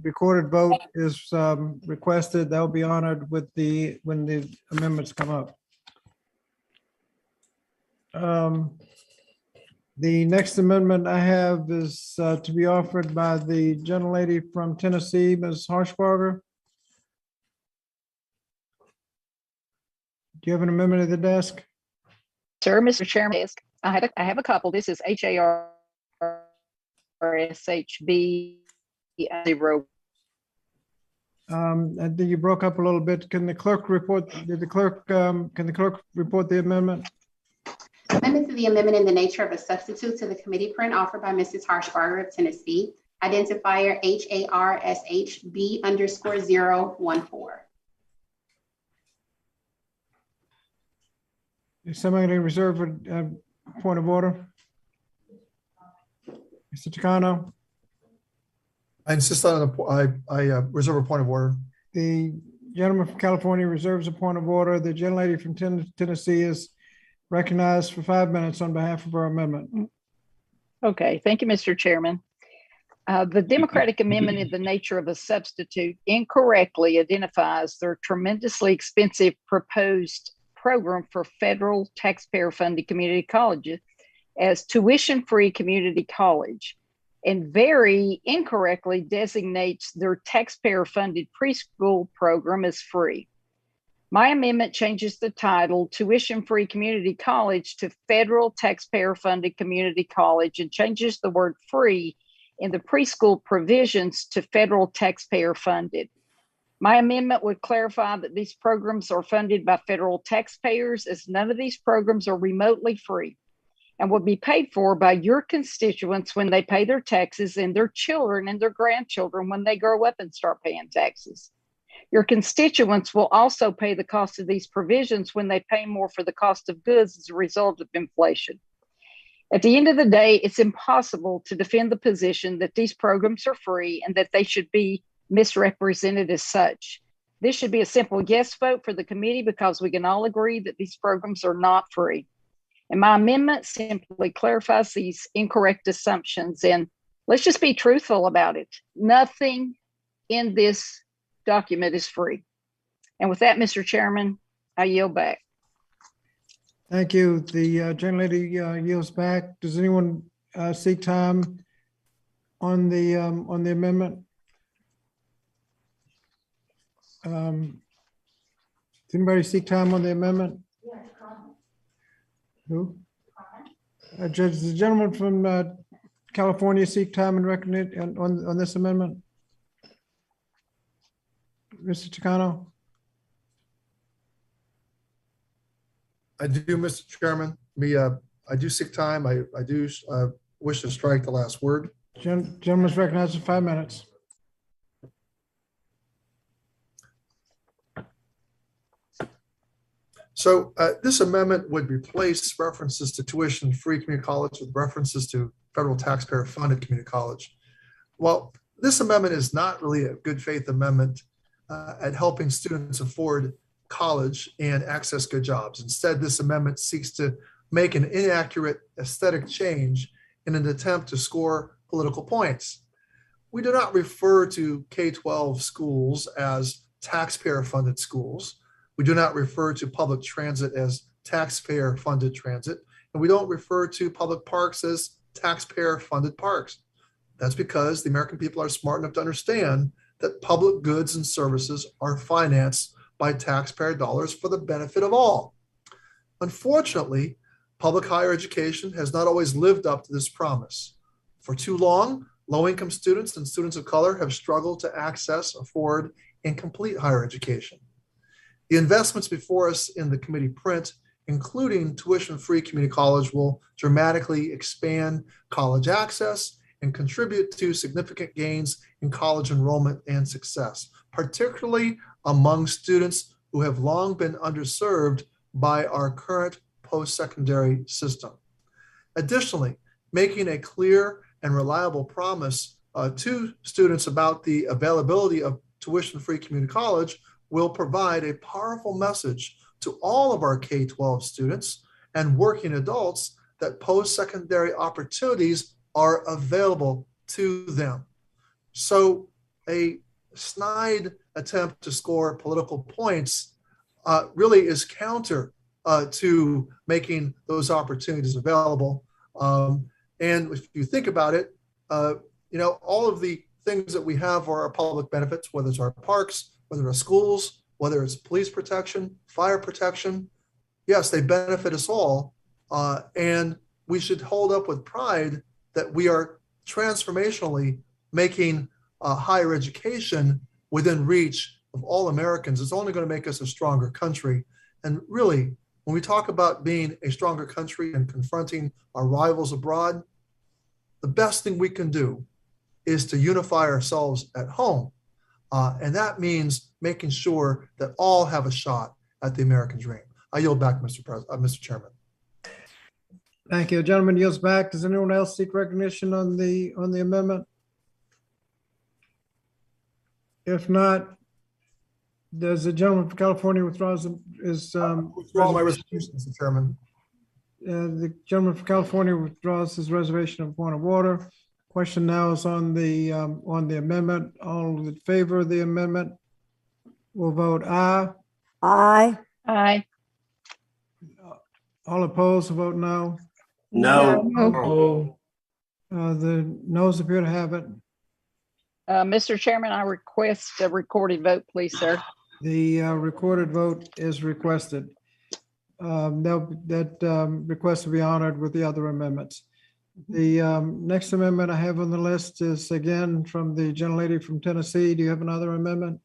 recorded vote is requested, that will be honored with when the amendments come up. The next amendment I have is to be offered by the gentlelady from Tennessee, Ms. Harshberger. Do you have an amendment at the desk? Sir, Mr. Chairman, I have a couple. This is HARSHB 0. I think you broke up a little bit. Can the clerk report? Can the clerk report the amendment? Amendment to the amendment in the nature of a substitute to the committee print offered by Mrs. Harshberger of Tennessee. Identifier HARSHB_014. Is somebody going to reserve a point of order? Mr. Takano? I insist on I reserve a point of order. The gentleman from California reserves a point of order. The gentlelady from Tennessee is recognized for 5 minutes on behalf of our amendment. Okay, thank you, Mr. Chairman. The Democratic amendment in the nature of a substitute incorrectly identifies their tremendously expensive proposed program for federal taxpayer-funded community colleges as tuition-free community college, and very incorrectly designates their taxpayer-funded preschool program as free. My amendment changes the title Tuition-Free Community College to Federal Taxpayer-Funded Community College and changes the word free in the preschool provisions to federal taxpayer-funded. My amendment would clarify that these programs are funded by federal taxpayers, as none of these programs are remotely free and will be paid for by your constituents when they pay their taxes, and their children and their grandchildren when they grow up and start paying taxes. Your constituents will also pay the cost of these provisions when they pay more for the cost of goods as a result of inflation. At the end of the day, it's impossible to defend the position that these programs are free and that they should be misrepresented as such. This should be a simple yes vote for the committee because we can all agree that these programs are not free. And my amendment simply clarifies these incorrect assumptions. And let's just be truthful about it. Nothing in this document is free. And with that, Mr. Chairman, I yield back. Thank you. The gentlelady yields back. Does anyone seek time on the amendment? Does anybody seek time on the amendment? Yes, who? Does the gentleman from California seek time and recognition on this amendment? Mr. Takano? I do, Mr. Chairman. I do seek time. I do wish to strike the last word. Gentleman's recognized for 5 minutes. So this amendment would replace references to tuition-free community college with references to federal taxpayer-funded community college. Well, this amendment is not really a good faith amendment at helping students afford college and access good jobs. Instead, this amendment seeks to make an inaccurate aesthetic change in an attempt to score political points. We do not refer to K-12 schools as taxpayer-funded schools. We do not refer to public transit as taxpayer-funded transit, and we don't refer to public parks as taxpayer-funded parks. That's because the American people are smart enough to understand that public goods and services are financed by taxpayer dollars for the benefit of all. Unfortunately, public higher education has not always lived up to this promise. For too long, low-income students and students of color have struggled to access, afford, and complete higher education. The investments before us in the committee print, including tuition-free community college, will dramatically expand college access and contribute to significant gains in college enrollment and success, particularly among students who have long been underserved by our current post-secondary system. Additionally, making a clear and reliable promise to students about the availability of tuition-free community college will provide a powerful message to all of our K-12 students and working adults that post-secondary opportunities are available to them. So a snide attempt to score political points really is counter to making those opportunities available. And if you think about it, all of the things that we have are our public benefits, whether it's our parks, whether it's schools, whether it's police protection, fire protection. Yes, they benefit us all. And we should hold up with pride that we are transformationally making higher education within reach of all Americans. It's only going to make us a stronger country. And really, when we talk about being a stronger country and confronting our rivals abroad, the best thing we can do is to unify ourselves at home. And that means making sure that all have a shot at the American dream. I yield back, Mr. Chairman. Thank you. Gentleman yields back. Does anyone else seek recognition on the amendment? If not, does the gentleman from California withdraw withdraw my resignation, Mr. Chairman. The gentleman from California withdraws his reservation of point of order. Question now is on the amendment. All in favor of the amendment will vote aye. Aye. Aye. All opposed will vote no. No. The noes appear to have it. Mr. Chairman, I request a recorded vote, please, sir. The recorded vote is requested. That request will be honored with the other amendments. The next amendment I have on the list is again from the gentlelady from Tennessee. Do you have another amendment?